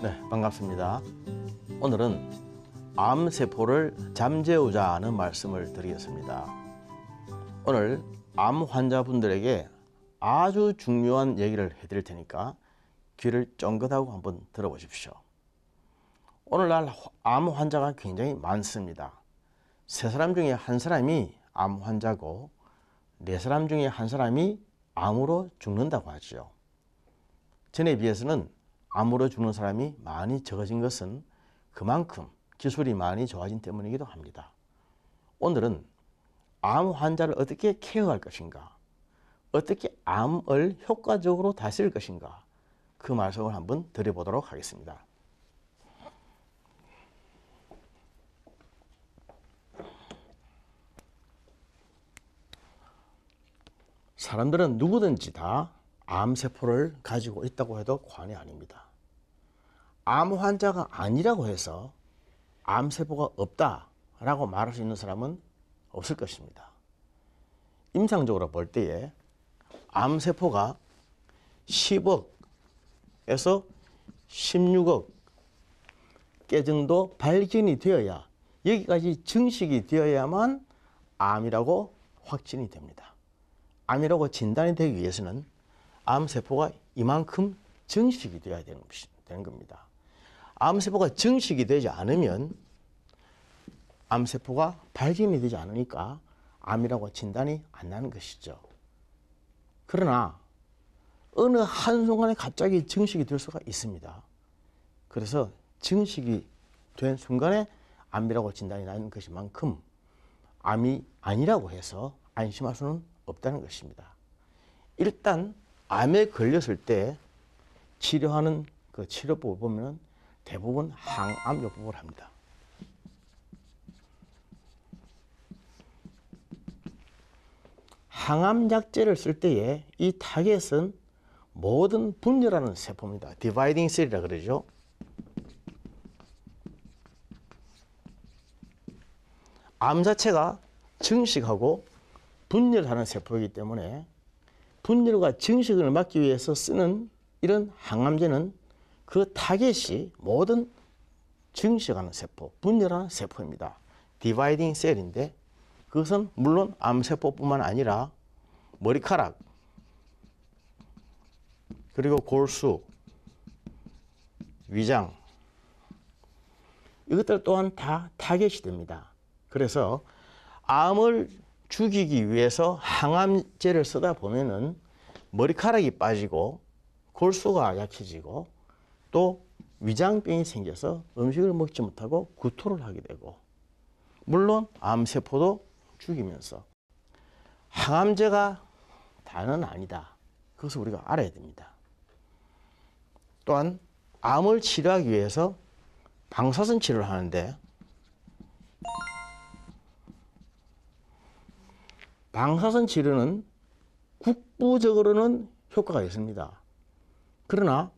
네, 반갑습니다. 오늘은 암세포를 잠재우자는 말씀을 드리겠습니다. 오늘 암 환자분들에게 아주 중요한 얘기를 해드릴 테니까 귀를 쫑긋하고 한번 들어보십시오. 오늘날 암 환자가 굉장히 많습니다. 3사람 중에 1사람이 암 환자고 4사람 중에 1사람이 암으로 죽는다고 하죠. 전에 비해서는 암으로 죽는 사람이 많이 적어진 것은 그만큼 기술이 많이 좋아진 때문이기도 합니다. 오늘은 암 환자를 어떻게 케어할 것인가, 어떻게 암을 효과적으로 다스릴 것인가, 그 말씀을 한번 드려보도록 하겠습니다. 사람들은 누구든지 다 암세포를 가지고 있다고 해도 과언이 아닙니다. 암 환자가 아니라고 해서 암세포가 없다라고 말할 수 있는 사람은 없을 것입니다. 임상적으로 볼 때에 암세포가 10억에서 16억 개 정도 발견이 되어야, 여기까지 증식이 되어야만 암이라고 확진이 됩니다. 암이라고 진단이 되기 위해서는 암세포가 이만큼 증식이 되어야 되는 겁니다. 암세포가 증식이 되지 않으면 암세포가 발견이 되지 않으니까 암이라고 진단이 안 나는 것이죠. 그러나 어느 한순간에 갑자기 증식이 될 수가 있습니다. 그래서 증식이 된 순간에 암이라고 진단이 나는 것이만큼 암이 아니라고 해서 안심할 수는 없다는 것입니다. 일단 암에 걸렸을 때 치료하는 그 치료법을 보면 대부분 항암요법을 합니다. 항암약제를 쓸 때에 이 타겟은 모든 분열하는 세포입니다. 디바이딩 셀이라 그러죠. 암 자체가 증식하고 분열하는 세포이기 때문에 분열과 증식을 막기 위해서 쓰는 이런 항암제는 그 타겟이 모든 증식하는 세포, 분열하는 세포입니다. 디바이딩 셀인데 그것은 물론 암세포뿐만 아니라 머리카락, 그리고 골수, 위장, 이것들 또한 다 타겟이 됩니다. 그래서 암을 죽이기 위해서 항암제를 쓰다 보면은 머리카락이 빠지고 골수가 약해지고 또 위장병이 생겨서 음식을 먹지 못하고 구토를 하게 되고, 물론 암세포도 죽이면서 항암제가 다는 아니다. 그것을 우리가 알아야 됩니다. 또한 암을 치료하기 위해서 방사선 치료를 하는데 방사선 치료는 국부적으로는 효과가 있습니다. 그러나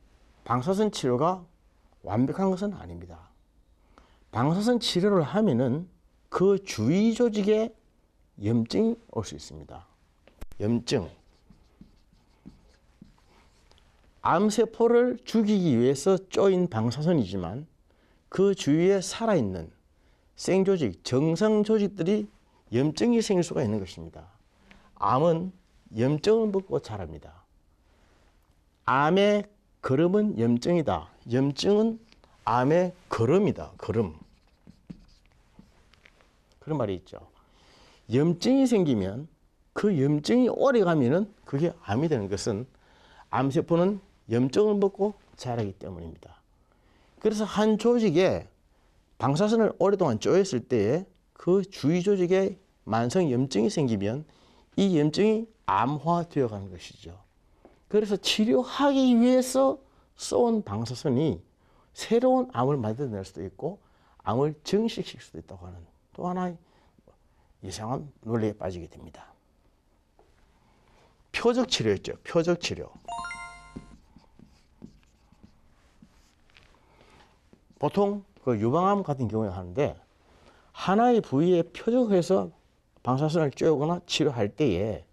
방사선 치료가 완벽한 것은 아닙니다. 방사선 치료를 하면은 그 주위 조직에 염증이 올 수 있습니다. 염증. 암세포를 죽이기 위해서 쪼인 방사선이지만 그 주위에 살아있는 생조직, 정상 조직들이 염증이 생길 수가 있는 것입니다. 암은 염증을 먹고 자랍니다. 암의 걸음은 염증이다. 염증은 암의 걸음이다. 걸음. 그런 말이 있죠. 염증이 생기면 그 염증이 오래가면은 그게 암이 되는 것은 암세포는 염증을 먹고 자라기 때문입니다. 그래서 한 조직에 방사선을 오랫동안 쪼였을 때에 그 주위 조직에 만성 염증이 생기면 이 염증이 암화되어 가는 것이죠. 그래서 치료하기 위해서 쏜 방사선이 새로운 암을 만들어낼 수도 있고 암을 증식시킬 수도 있다고 하는 또 하나의 이상한 논리에 빠지게 됩니다. 표적 치료였죠. 표적 치료. 보통 그 유방암 같은 경우에 하는데 하나의 부위에 표적해서 방사선을 쬐거나 치료할 때에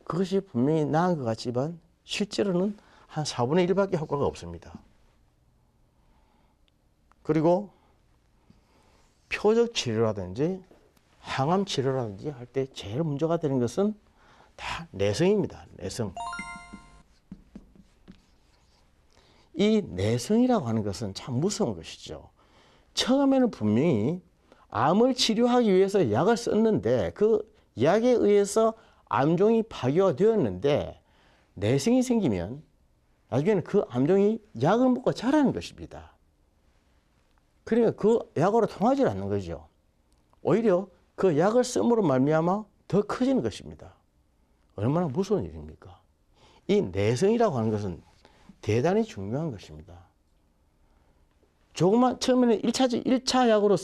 그것이 분명히 나은 것 같지만 실제로는 한 4분의 1밖에 효과가 없습니다. 그리고 표적 치료라든지 항암 치료라든지 할 때 제일 문제가 되는 것은 다 내성입니다. 내성. 이 내성이라고 하는 것은 참 무서운 것이죠. 처음에는 분명히 암을 치료하기 위해서 약을 썼는데 그 약에 의해서 암종이 파괴가 되었는데 내성이 생기면 나중에는 그 암종이 약을 먹고 자라는 것입니다. 그러니까 그 약으로 통하지 않는 거죠. 오히려 그 약을 씀으로 말미암아 더 커지는 것입니다. 얼마나 무서운 일입니까? 이 내성이라고 하는 것은 대단히 중요한 것입니다. 조금만 처음에는 1차 약으로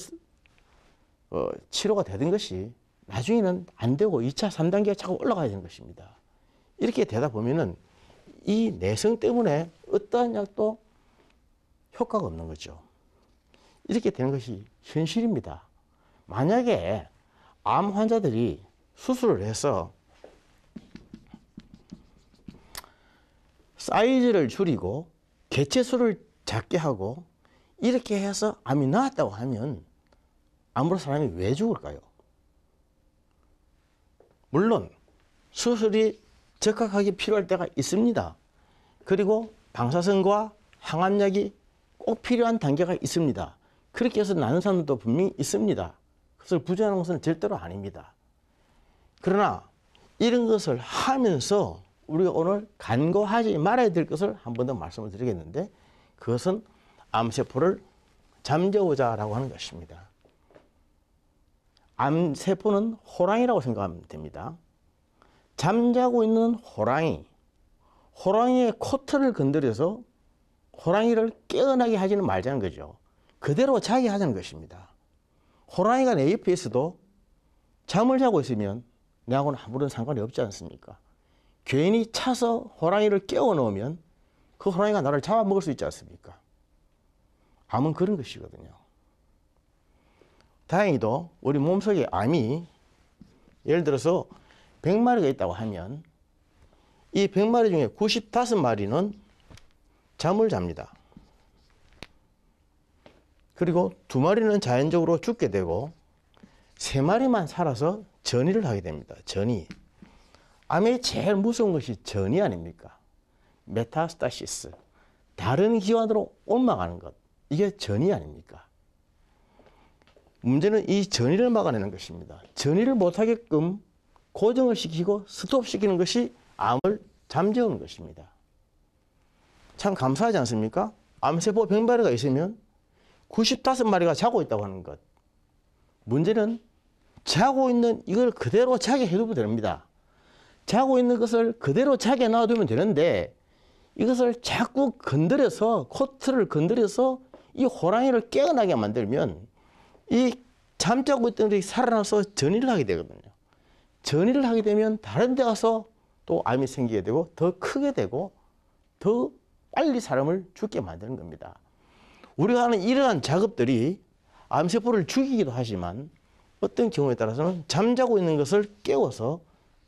치료가 되던 것이 나중에는 안 되고 2차, 3단계가 자꾸 올라가야 되는 것입니다. 이렇게 되다 보면은 이 내성 때문에 어떠한 약도 효과가 없는 거죠. 이렇게 되는 것이 현실입니다. 만약에 암 환자들이 수술을 해서 사이즈를 줄이고 개체수를 작게 하고 이렇게 해서 암이 나았다고 하면 암으로 사람이 왜 죽을까요? 물론 수술이 적합하게 필요할 때가 있습니다. 그리고 방사선과 항암약이 꼭 필요한 단계가 있습니다. 그렇게 해서 나는 사람도 분명히 있습니다. 그것을 부정하는 것은 절대로 아닙니다. 그러나 이런 것을 하면서 우리가 오늘 간과하지 말아야 될 것을 한 번 더 말씀을 드리겠는데 그것은 암세포를 잠재우자라고 하는 것입니다. 암세포는 호랑이라고 생각하면 됩니다. 잠자고 있는 호랑이의 코털을 건드려서 호랑이를 깨어나게 하지는 말자는 거죠. 그대로 자게 하자는 것입니다. 호랑이가 내 옆에 있어도 잠을 자고 있으면 내하고는 아무런 상관이 없지 않습니까? 괜히 차서 호랑이를 깨워 넣으면 그 호랑이가 나를 잡아먹을 수 있지 않습니까? 암은 그런 것이거든요. 다행히도 우리 몸속에 암이 예를 들어서 100마리가 있다고 하면 이 100마리 중에 95마리는 잠을 잡니다. 그리고 2마리는 자연적으로 죽게 되고 3마리만 살아서 전이를 하게 됩니다. 전이. 암의 제일 무서운 것이 전이 아닙니까? 메타스타시스. 다른 기관으로 옮아가는 것. 이게 전이 아닙니까? 문제는 이 전이를 막아내는 것입니다. 전이를 못하게끔 고정을 시키고 스톱시키는 것이 암을 잠재우는 것입니다. 참 감사하지 않습니까? 암세포 100마리가 있으면 95마리가 자고 있다고 하는 것. 문제는 자고 있는 이걸 그대로 자게 해두면 됩니다. 자고 있는 것을 그대로 자게 놔두면 되는데 이것을 자꾸 건드려서 코트를 건드려서 이 호랑이를 깨어나게 만들면 이 잠자고 있던 것이 살아나서 전이를 하게 되거든요. 전이를 하게 되면 다른 데 가서 또 암이 생기게 되고 더 크게 되고 더 빨리 사람을 죽게 만드는 겁니다. 우리가 하는 이러한 작업들이 암세포를 죽이기도 하지만 어떤 경우에 따라서는 잠자고 있는 것을 깨워서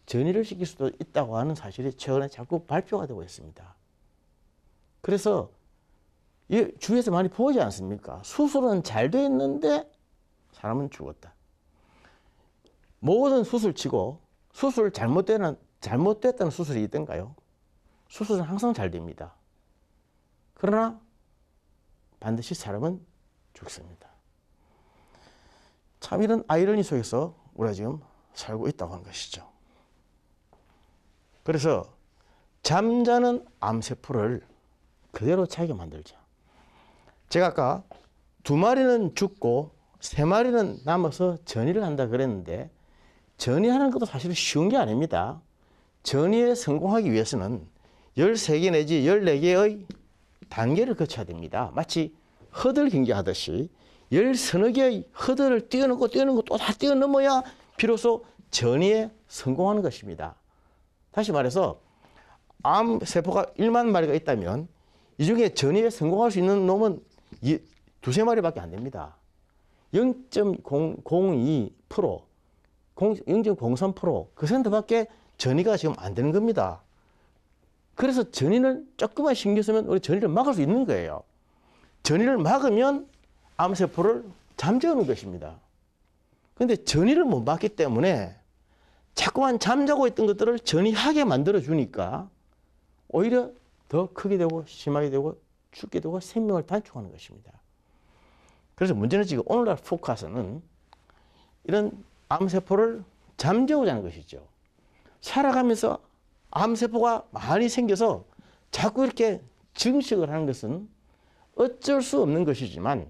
전이를 시킬 수도 있다고 하는 사실이 최근에 자꾸 발표가 되고 있습니다. 그래서 주위에서 많이 보지 않습니까? 수술은 잘 돼 있는데 사람은 죽었다. 모든 수술치고 수술 잘못됐다는 수술이 있던가요? 수술은 항상 잘 됩니다. 그러나 반드시 사람은 죽습니다. 참 이런 아이러니 속에서 우리가 지금 살고 있다고 하는 것이죠. 그래서 잠자는 암세포를 그대로 자게 만들자. 제가 아까 2마리는 죽고 3마리는 남아서 전이를 한다 그랬는데 전이하는 것도 사실은 쉬운 게 아닙니다. 전이에 성공하기 위해서는 13개 내지 14개의 단계를 거쳐야 됩니다. 마치 허들 경기하듯이 13개의 허들을 뛰어넘고 또 다 뛰어넘어야 비로소 전이에 성공하는 것입니다. 다시 말해서 암세포가 1만 마리가 있다면 이 중에 전이에 성공할 수 있는 놈은 2~3마리밖에 안 됩니다. 0.02%, 0.03% 그 정도밖에 전이가 지금 안 되는 겁니다. 그래서 전이는 조금만 신경 쓰면 우리 전이를 막을 수 있는 거예요. 전이를 막으면 암세포를 잠재우는 것입니다. 그런데 전이를 못 받기 때문에 자꾸만 잠자고 있던 것들을 전이하게 만들어주니까 오히려 더 크게 되고 심하게 되고 죽게 되고 생명을 단축하는 것입니다. 그래서 문제는 지금 오늘날 포커스는 이런 암세포를 잠재우자는 것이죠. 살아가면서 암세포가 많이 생겨서 자꾸 이렇게 증식을 하는 것은 어쩔 수 없는 것이지만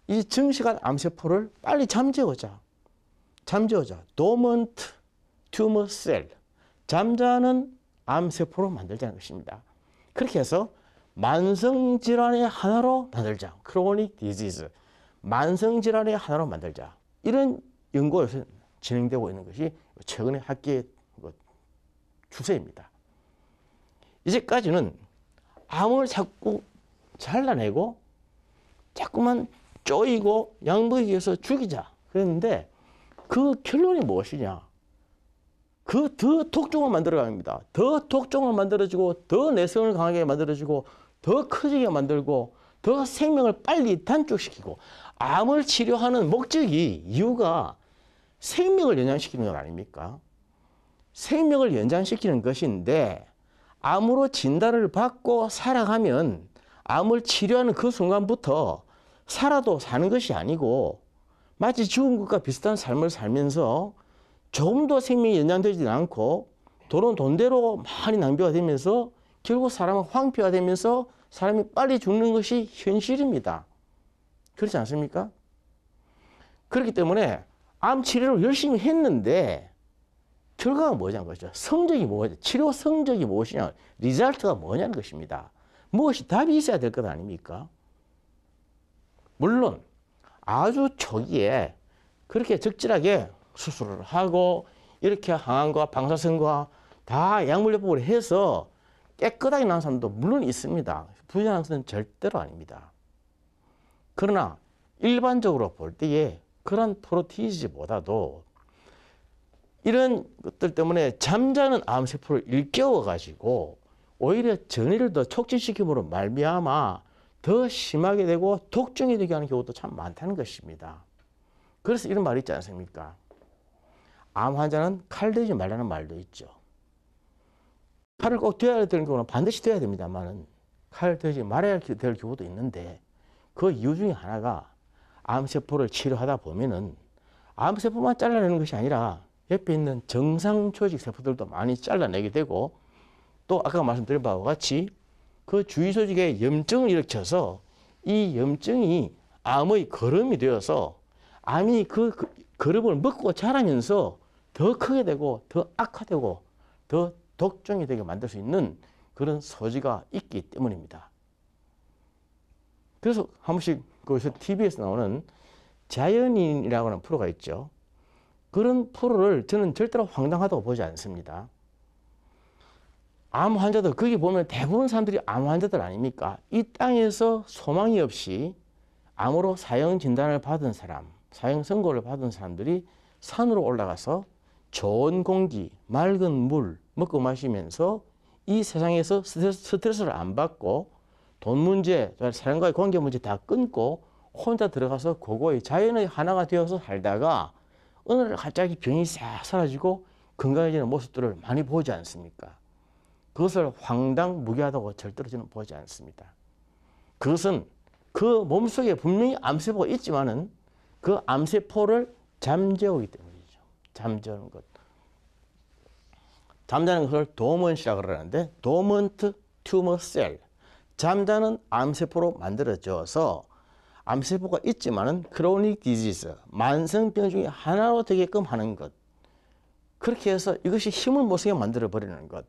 이 증식한 암세포를 빨리 잠재우자. dormant tumor cell. 잠자는 암세포로 만들자는 것입니다. 그렇게 해서 만성질환의 하나로 만들자. chronic disease. 만성질환의 하나로 만들자. 이런 연구가 요새 진행되고 있는 것이 최근에 학계의 추세입니다. 이제까지는 암을 자꾸 잘라내고 자꾸만 쪼이고 약먹이기 위해서 죽이자 그랬는데 그 결론이 무엇이냐? 그 더 독종을 만들어갑니다. 더 독종을 만들어주고 더 내성을 강하게 만들어주고 더 커지게 만들고 더 생명을 빨리 단축시키고 암을 치료하는 목적이 이유가 생명을 연장시키는 것 아닙니까? 생명을 연장시키는 것인데 암으로 진단을 받고 살아가면 암을 치료하는 그 순간부터 살아도 사는 것이 아니고 마치 죽은 것과 비슷한 삶을 살면서 조금도 생명이 연장되지 않고 돈은 돈대로 많이 낭비가 되면서 결국 사람은 황폐화 되면서 사람이 빨리 죽는 것이 현실입니다. 그렇지 않습니까? 그렇기 때문에 암 치료를 열심히 했는데 결과가 뭐냐는 거죠. 성적이 뭐냐, 치료 성적이 무엇이냐, 리절트가 뭐냐는 것입니다. 무엇이 답이 있어야 될 것 아닙니까? 물론 아주 초기에 그렇게 적절하게 수술을 하고 이렇게 항암과 방사선과 다 약물요법을 해서 깨끗하게 나은 사람도 물론 있습니다. 부진한 것은 절대로 아닙니다. 그러나 일반적으로 볼 때에 그런 프로티지보다도 이런 것들 때문에 잠자는 암세포를 일깨워가지고 오히려 전이를 더 촉진시킴으로 말미암아 더 심하게 되고 독종이 되게 하는 경우도 참 많다는 것입니다. 그래서 이런 말이 있지 않습니까? 암 환자는 칼 대지 말라는 말도 있죠. 칼을 꼭 대야 되는 경우는 반드시 대야 됩니다만은 칼을 대지 말아야 될 경우도 있는데 그 이유 중에 하나가 암세포를 치료하다 보면은 암세포만 잘라내는 것이 아니라 옆에 있는 정상 조직 세포들도 많이 잘라내게 되고 또 아까 말씀드린 바와 같이 그 주위 조직에 염증을 일으켜서 이 염증이 암의 거름이 되어서 암이 그 거름을 먹고 자라면서 더 크게 되고 더 악화되고 더 독종이 되게 만들 수 있는 그런 소지가 있기 때문입니다. 그래서 한 번씩 거기서 TV에서 나오는 자연인이라고 하는 프로가 있죠. 그런 프로를 저는 절대로 황당하다고 보지 않습니다. 암 환자들, 거기 보면 대부분 사람들이 암 환자들 아닙니까? 이 땅에서 소망이 없이 암으로 사형 진단을 받은 사람, 사형 선고를 받은 사람들이 산으로 올라가서 좋은 공기, 맑은 물 먹고 마시면서 이 세상에서 스트레스를 안 받고 돈 문제, 사람과의 관계 문제 다 끊고 혼자 들어가서 고고의 자연의 하나가 되어서 살다가 어느 날 갑자기 병이 싹 사라지고 건강해지는 모습들을 많이 보지 않습니까? 그것을 황당무계하다고 절대로 저는 보지 않습니다. 그것은 그 몸속에 분명히 암세포가 있지만은 그 암세포를 잠재우기 때문이죠. 잠재우는 것. 잠자는 것을 도먼시라고 그러는데 dormant tumor cell. 잠자는 암세포로 만들어져서 암세포가 있지만은 chronic disease, 만성병 중에 하나로 되게끔 하는 것. 그렇게 해서 이것이 힘을 못 쓰게 만들어버리는 것.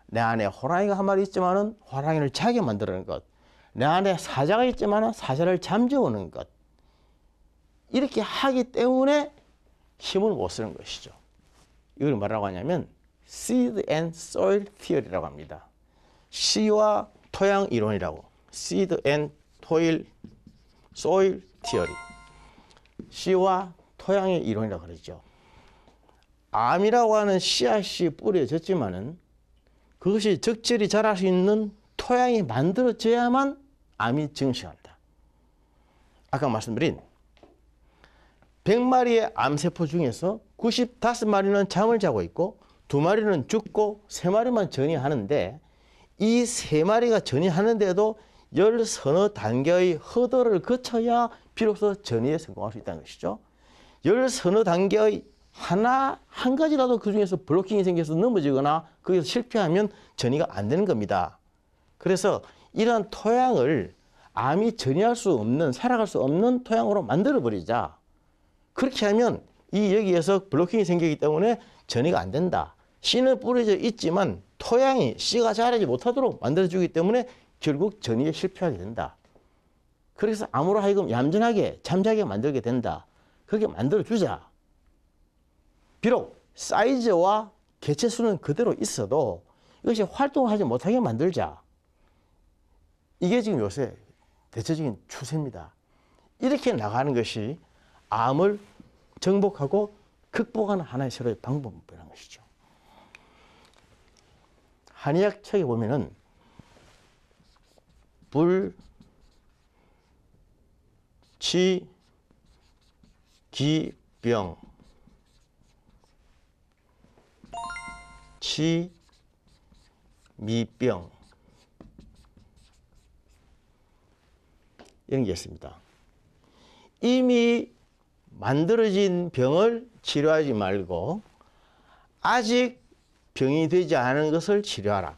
내 안에 호랑이가 한 마리 있지만은 호랑이를 자게 만드는 것. 내 안에 사자가 있지만은 사자를 잠재우는 것. 이렇게 하기 때문에 힘을 못 쓰는 것이죠. 이걸 뭐라고 하냐면 seed and soil theory라고 합니다. 씨와 토양 이론이라고. seed and soil theory. 씨와 토양의 이론이라고 그러죠. 암이라고 하는 씨앗이 뿌려졌지만은 그것이 적절히 자랄 수 있는 토양이 만들어져야만 암이 증식한다. 아까 말씀드린 100마리의 암세포 중에서 95마리는 잠을 자고 있고 2마리는 죽고 3마리만 전이하는데 이 3마리가 전이하는데도 10서너 단계의 허들을 거쳐야 비로소 전이에 성공할 수 있다는 것이죠. 10서너 단계의 한 가지라도 그 중에서 블로킹이 생겨서 넘어지거나 거기서 실패하면 전이가 안 되는 겁니다. 그래서 이러한 토양을 암이 전이할 수 없는, 살아갈 수 없는 토양으로 만들어버리자. 그렇게 하면 여기에서 블로킹이 생기기 때문에 전이가 안 된다. 씨는 뿌려져 있지만 토양이 씨가 자라지 못하도록 만들어주기 때문에 결국 전이에 실패하게 된다. 그래서 암으로 하여금 얌전하게 잠자게 만들게 된다. 그렇게 만들어주자. 비록 사이즈와 개체수는 그대로 있어도 이것이 활동을 하지 못하게 만들자. 이게 지금 요새 대체적인 추세입니다. 이렇게 나가는 것이 암을 정복하고 극복하는 하나의 새로운 방법이라는 것이죠. 한의학 책에 보면은 불, 치, 기, 병, 치, 미병 이런 게 있습니다. 이미 만들어진 병을 치료하지 말고 아직 병이 되지 않은 것을 치료하라.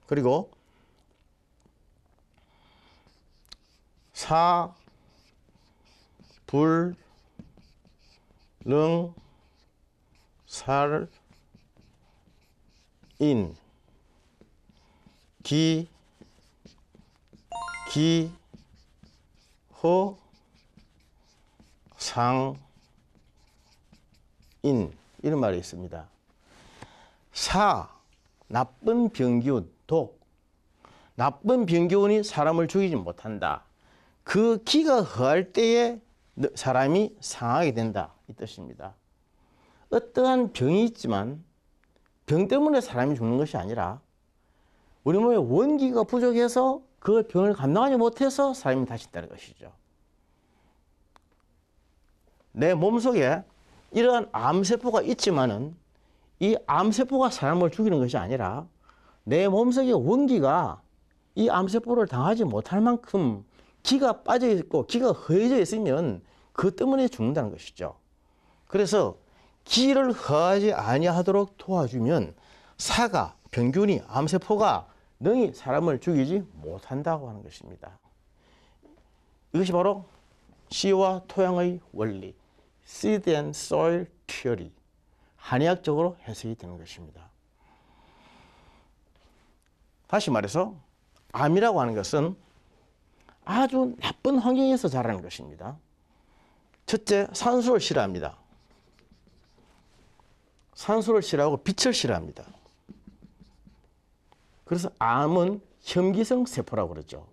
그리고 사, 불, 능, 살, 인, 기, 허, 상, 인 이런 말이 있습니다. 사, 나쁜 병기운, 독. 나쁜 병기운이 사람을 죽이지 못한다. 그 기가 허할 때에 사람이 상하게 된다. 이 뜻입니다. 어떠한 병이 있지만 병 때문에 사람이 죽는 것이 아니라 우리 몸에 원기가 부족해서 그 병을 감당하지 못해서 사람이 다친다는 것이죠. 내 몸속에 이러한 암세포가 있지만은 이 암세포가 사람을 죽이는 것이 아니라 내 몸속에 원기가 이 암세포를 당하지 못할 만큼 기가 빠져 있고 기가 허해져 있으면 그 때문에 죽는다는 것이죠. 그래서 기를 허하지 아니하도록 도와주면 사가, 병균이, 암세포가 능히 사람을 죽이지 못한다고 하는 것입니다. 이것이 바로 씨와 토양의 원리, Seed and Soil Theory, 한의학적으로 해석이 되는 것입니다. 다시 말해서 암이라고 하는 것은 아주 나쁜 환경에서 자라는 것입니다. 첫째, 산소를 싫어합니다. 산소를 싫어하고 빛을 싫어합니다. 그래서 암은 혐기성 세포라고 그러죠.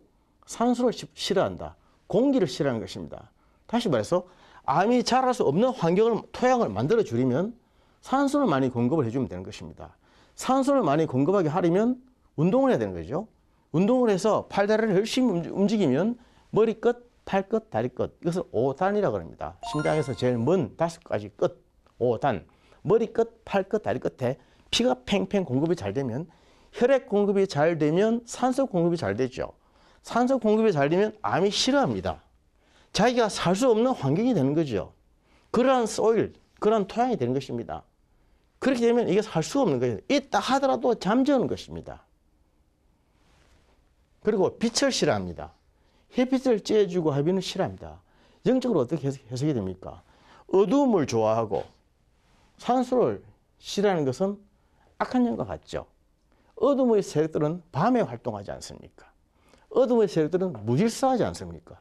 산소를 싫어한다. 공기를 싫어하는 것입니다. 다시 말해서 암이 자랄 수 없는 환경을, 토양을 만들어 주려면 산소를 많이 공급을 해주면 되는 것입니다. 산소를 많이 공급하게 하려면 운동을 해야 되는 거죠. 운동을 해서 팔다리를 열심히 움직이면 머리 끝, 팔 끝, 다리 끝. 이것을 5단이라고 합니다. 심장에서 제일 먼 5가지 끝, 5단. 머리 끝, 팔 끝, 다리 끝에 피가 팽팽 공급이 잘 되면, 혈액 공급이 잘 되면 산소 공급이 잘 되죠. 산소 공급이 잘 되면 암이 싫어합니다. 자기가 살 수 없는 환경이 되는 거죠. 그러한 소일, 그러한 토양이 되는 것입니다. 그렇게 되면 이게 살 수가 없는 거예요. 있다 하더라도 잠재우는 것입니다. 그리고 빛을 싫어합니다. 햇빛을 쬐주고 하비는 싫어합니다. 영적으로 어떻게 해석이 됩니까? 어두움을 좋아하고 산소를 싫어하는 것은 악한 영과 같죠. 어둠의 세력들은 밤에 활동하지 않습니까? 어둠의 세력들은 무질서하지 않습니까?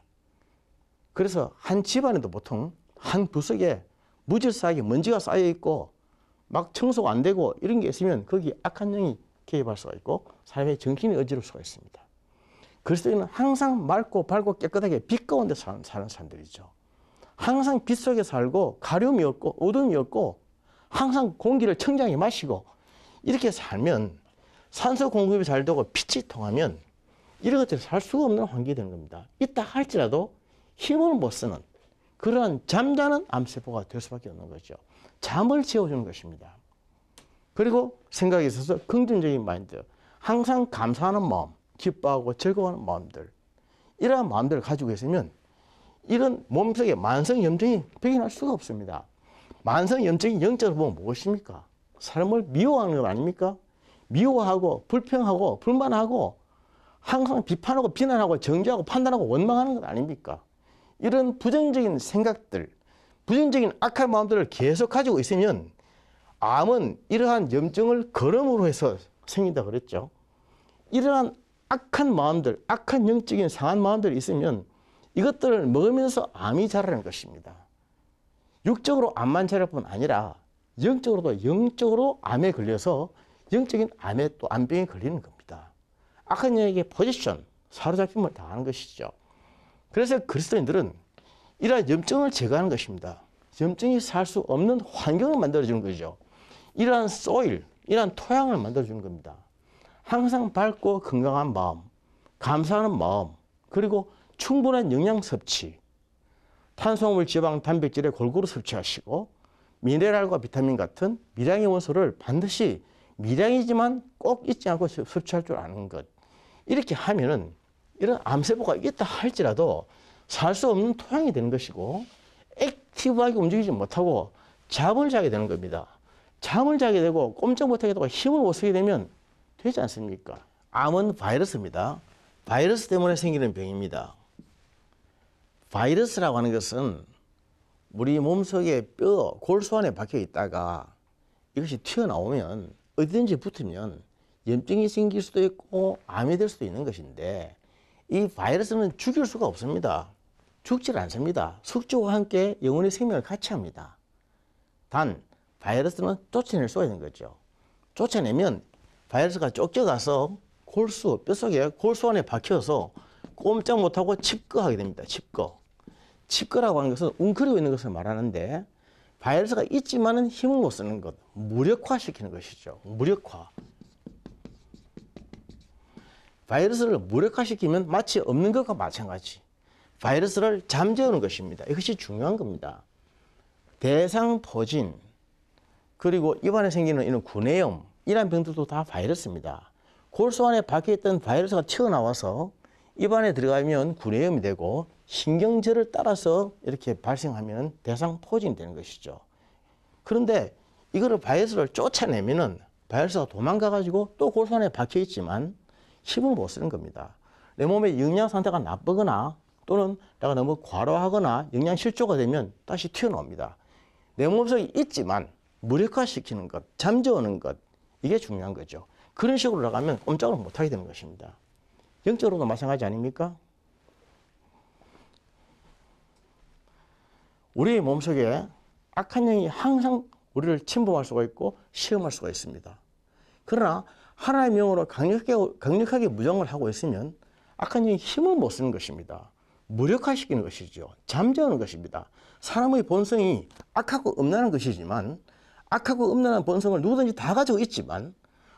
그래서 한 집안에도 보통 한 구석에 무질서하게 먼지가 쌓여 있고 막 청소가 안 되고 이런 게 있으면 거기 악한 영이 개입할 수가 있고 사람의 정신이 어지러울 수가 있습니다. 그리스도인은 항상 맑고 밝고 깨끗하게 빛 가운데 사는 사람들이죠. 항상 빛 속에 살고 가려움이 없고 어둠이 없고 항상 공기를 청정하게 마시고 이렇게 살면 산소 공급이 잘 되고 빛이 통하면 이런 것들이 살 수가 없는 환경이 되는 겁니다. 있다 할지라도 힘을 못 쓰는 그러한 잠자는 암세포가 될 수밖에 없는 거죠. 잠을 재워주는 것입니다. 그리고 생각에 있어서 긍정적인 마인드, 항상 감사하는 마음, 기뻐하고 즐거워하는 마음들, 이러한 마음들을 가지고 있으면 이런 몸속에 만성 염증이 발견할 수가 없습니다. 만성 염증이 영적으로 보면 무엇입니까? 사람을 미워하는 것 아닙니까? 미워하고 불평하고 불만하고 항상 비판하고 비난하고 정죄하고 판단하고 원망하는 것 아닙니까? 이런 부정적인 생각들, 부정적인 악한 마음들을 계속 가지고 있으면 암은 이러한 염증을 걸음으로 해서 생긴다 그랬죠. 이러한 악한 마음들, 악한 영적인 상한 마음들이 있으면 이것들을 먹으면서 암이 자라는 것입니다. 육적으로 암만 자랄 뿐 아니라 영적으로도 영적으로 암에 걸려서 영적인 암에 또 암병에 걸리는 겁니다. 악한 영역의 포지션, 사로잡힘을 당하는 것이죠. 그래서 그리스도인들은 이러한 염증을 제거하는 것입니다. 염증이 살 수 없는 환경을 만들어주는 거죠. 이러한 소일, 이러한 토양을 만들어주는 겁니다. 항상 밝고 건강한 마음, 감사하는 마음, 그리고 충분한 영양 섭취, 탄수화물, 지방, 단백질을 골고루 섭취하시고 미네랄과 비타민 같은 미량의 원소를 반드시 미량이지만 꼭 잊지 않고 섭취할 줄 아는 것. 이렇게 하면은 이런 암세포가 있다 할지라도 살 수 없는 토양이 되는 것이고 액티브하게 움직이지 못하고 잠을 자게 되는 겁니다. 잠을 자게 되고 꼼짝 못하게 되고 힘을 못 쓰게 되면 되지 않습니까? 암은 바이러스입니다. 바이러스 때문에 생기는 병입니다. 바이러스라고 하는 것은 우리 몸속에 뼈, 골수 안에 박혀 있다가 이것이 튀어나오면 어디든지 붙으면 염증이 생길 수도 있고 암이 될 수도 있는 것인데 이 바이러스는 죽일 수가 없습니다. 죽질 않습니다. 숙주와 함께 영혼의 생명을 같이 합니다. 단 바이러스는 쫓아낼 수가 있는 거죠. 쫓아내면 바이러스가 쫓겨가서 골수, 뼈속에 골수 안에 박혀서 꼼짝 못하고 칩거하게 됩니다. 칩거라고 하는 것은 웅크리고 있는 것을 말하는데 바이러스가 있지만은 힘을 못 쓰는 것, 무력화시키는 것이죠. 무력화. 바이러스를 무력화시키면 마치 없는 것과 마찬가지. 바이러스를 잠재우는 것입니다. 이것이 중요한 겁니다. 대상포진, 그리고 입안에 생기는 이런 구내염, 이런 병들도 다 바이러스입니다. 골수 안에 박혀있던 바이러스가 튀어나와서 입안에 들어가면 구내염이 되고 신경절을 따라서 이렇게 발생하면 대상포진이 되는 것이죠. 그런데 이거를 바이러스를 쫓아내면은 바이러스가 도망가가지고 또 골수 안에 박혀있지만 힘을 못 쓰는 겁니다. 내 몸의 영양 상태가 나쁘거나 또는 내가 너무 과로하거나 영양 실조가 되면 다시 튀어나옵니다. 내 몸속에 있지만 무력화시키는 것, 잠재우는 것, 이게 중요한 거죠. 그런 식으로 나가면 꼼짝을 못하게 되는 것입니다. 영적으로도 마찬가지 아닙니까? 우리 몸속에 악한 영이 항상 우리를 침범할 수가 있고 시험할 수가 있습니다. 그러나 하나님의 영으로 강력하게 무장을 하고 있으면 악한 영이 힘을 못 쓰는 것입니다. 무력화시키는 것이죠. 잠재우는 것입니다. 사람의 본성이 악하고 음란한 것이지만 악하고 음란한 본성을 누구든지 다 가지고 있지만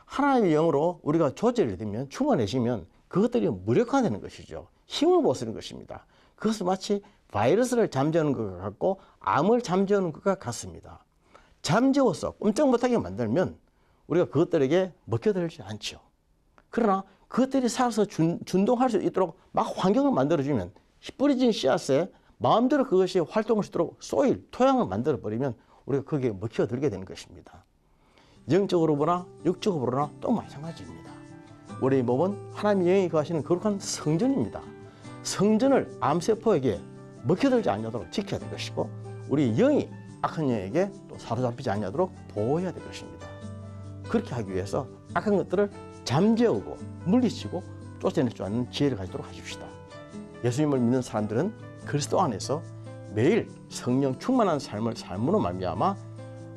하나님의 영으로 우리가 조절이 되면 충만해지면 그것들이 무력화되는 것이죠. 힘을 못 쓰는 것입니다. 그것은 마치 바이러스를 잠재우는 것과 같고 암을 잠재우는 것과 같습니다. 잠재워서 꼼짝 못하게 만들면 우리가 그것들에게 먹혀들지 않죠. 그러나 그것들이 살아서 준동할 수 있도록 막 환경을 만들어주면 뿌려진 씨앗에 마음대로 그것이 활동할 수 있도록 소일, 토양을 만들어버리면 우리가 거기에 먹혀들게 되는 것입니다. 영적으로 보나 육적으로 보나 또 마찬가지입니다. 우리 몸은 하나님의 영이 거하시는 거룩한 성전입니다. 성전을 암세포에게 먹혀들지 않도록 지켜야 될 것이고 우리 영이 악한 영에게 또 사로잡히지 않도록 보호해야 될 것입니다. 그렇게 하기 위해서 악한 것들을 잠재우고 물리치고 쫓아낼 줄 아는 지혜를 가지도록 하십시다. 예수님을 믿는 사람들은 그리스도 안에서 매일 성령 충만한 삶을 삶으로 말미암아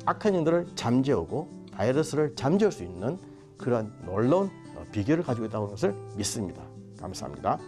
악한 영들을 잠재우고 바이러스를 잠재울 수 있는 그런 놀라운 비결을 가지고 있다는 것을 믿습니다. 감사합니다.